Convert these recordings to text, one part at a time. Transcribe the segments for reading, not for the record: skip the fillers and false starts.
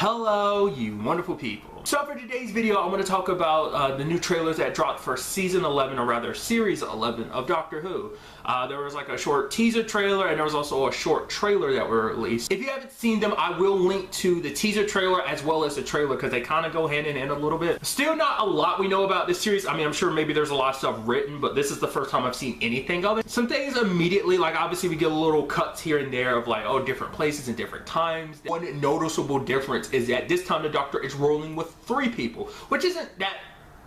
Hello, you wonderful people. So for today's video, I'm going to talk about the new trailers that dropped for season 11, or rather series 11 of Doctor Who. There was like a short teaser trailer, and there was also a short trailer that were released. If you haven't seen them, I will link to the teaser trailer as well as the trailer because they kind of go hand in hand a little bit. Still not a lot we know about this series. I mean, I'm sure maybe there's a lot of stuff written, but this is the first time I've seen anything of it. Some things immediately, like obviously we get little cuts here and there of like, oh, different places and different times. One noticeable difference is that this time the Doctor is rolling with 3 people, which isn't that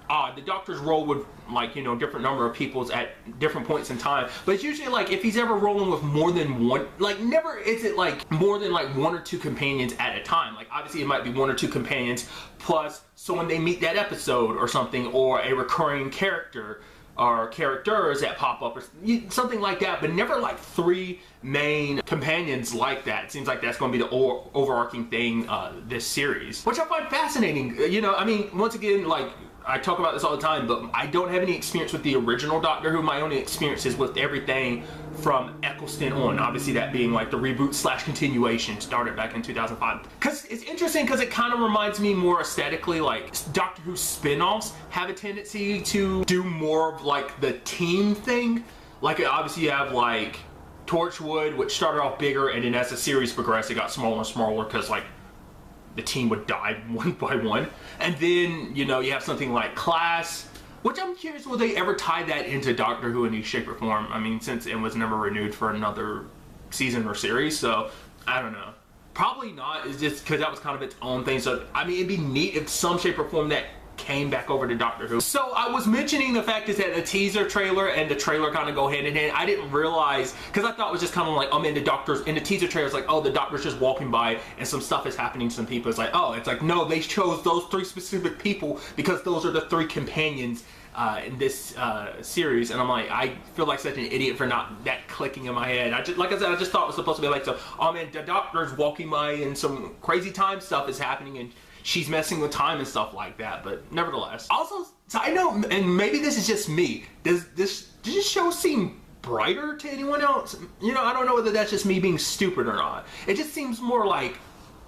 odd. The Doctor's roll with, like, you know, different number of peoples at different points in time, but it's usually like if he's ever rolling with more than one, like never is it like more than like 1 or 2 companions at a time. Like obviously it might be 1 or 2 companions plus someone they meet that episode or something, or a recurring character or characters that pop up or something like that, but never like 3 main companions like that. It seems like that's going to be the overarching thing this series, which I find fascinating. You know, I mean, once again, like I talk about this all the time, but I don't have any experience with the original Doctor Who. My only experience is with everything from Eccleston on, obviously that being like the reboot slash continuation started back in 2005. Because it's interesting because it kind of reminds me more aesthetically, like Doctor Who spin-offs have a tendency to do more of like the team thing. Like obviously you have like Torchwood, which started off bigger, and then as the series progressed it got smaller and smaller because like the team would die one by one. And then, you know, you have something like Class, which I'm curious, will they ever tie that into Doctor Who in any shape or form? I mean, since it was never renewed for another season or series, so I don't know. Probably not. It's just because that was kind of its own thing. So I mean, it'd be neat if some shape or form that came back over to Doctor Who. So I was mentioning the fact is that the teaser trailer and the trailer kind of go hand in hand. I didn't realize, because I thought it was just kind of like, oh man, the Doctor's in the teaser trailer, it's like, oh, the Doctor's just walking by and some stuff is happening to some people. It's like, oh, it's like, no, they chose those 3 specific people because those are the 3 companions in this series. And I'm like, I feel like such an idiot for not that clicking in my head. I just, like I said, I just thought it was supposed to be like, so, oh man, the Doctor's walking by and some crazy time stuff is happening and she's messing with time and stuff like that. But nevertheless, also side note, and maybe this is just me, does this show seem brighter to anyone else? You know, I don't know whether that's just me being stupid or not. It just seems more like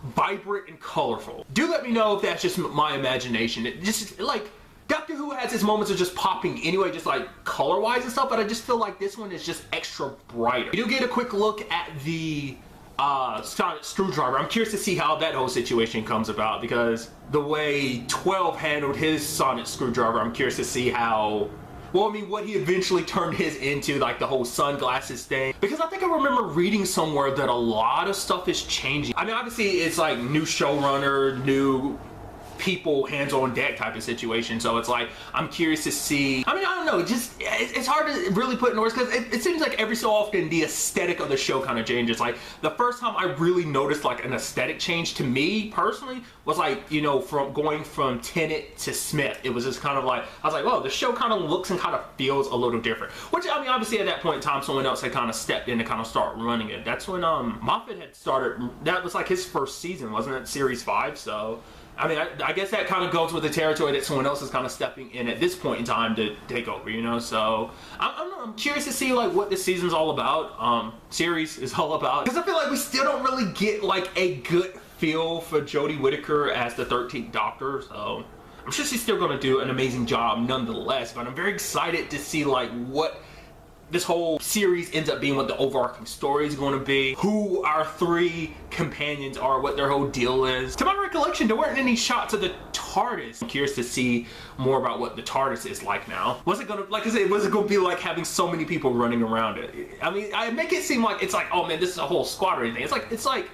vibrant and colorful. Do let me know if that's just my imagination. It just, like, Doctor Who has its moments of just popping anyway, just like color wise and stuff, but I just feel like this one is just extra brighter. You do get a quick look at the sonic screwdriver. I'm curious to see how that whole situation comes about, because the way 12 handled his sonic screwdriver, I'm curious to see how, well, I mean, what he eventually turned his into, like the whole sunglasses thing. Because I think I remember reading somewhere that a lot of stuff is changing. I mean, obviously it's like new showrunner, new people, hands on deck type of situation. So it's like, I'm curious to see, I mean, I don't know, it's hard to really put in words because it seems like every so often the aesthetic of the show kind of changes. Like the first time I really noticed like an aesthetic change to me personally was like, you know, from going from Tennant to Smith. It was just kind of like, I was like, oh, the show kind of looks and kind of feels a little different. Which, I mean, obviously at that point in time, someone else had kind of stepped in to kind of start running it. That's when Moffat had started, that was like his first season, wasn't it? Series 5, so I mean, I guess that kind of goes with the territory that someone else is kind of stepping in at this point in time to take over, you know? So I'm curious to see like what this season's all about, series is all about. Because I feel like we still don't really get like a good feel for Jodie Whittaker as the 13th Doctor, so I'm sure she's still going to do an amazing job nonetheless. But I'm very excited to see like what this whole series ends up being, what the overarching story is going to be, who our 3 companions are, what their whole deal is. To my recollection, there weren't any shots of the TARDIS. I'm curious to see more about what the TARDIS is like now. Was it gonna, like I said, was it gonna be like having so many people running around it? I mean, I make it seem like it's like, oh man, this is a whole squad or anything. It's like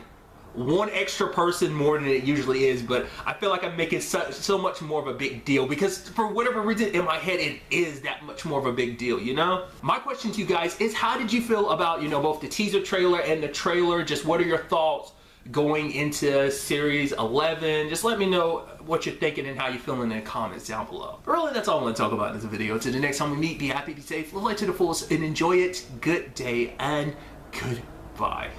1 extra person more than it usually is, but I feel like I'm making so much more of a big deal because for whatever reason in my head it is that much more of a big deal, you know? My question to you guys is, how did you feel about, you know, both the teaser trailer and the trailer? Just what are your thoughts going into series 11? Just let me know what you're thinking and how you're feeling in the comments down below. But really, that's all I want to talk about in this video. Until the next time we meet, be happy, be safe, live life to the fullest, and enjoy it. Good day and goodbye.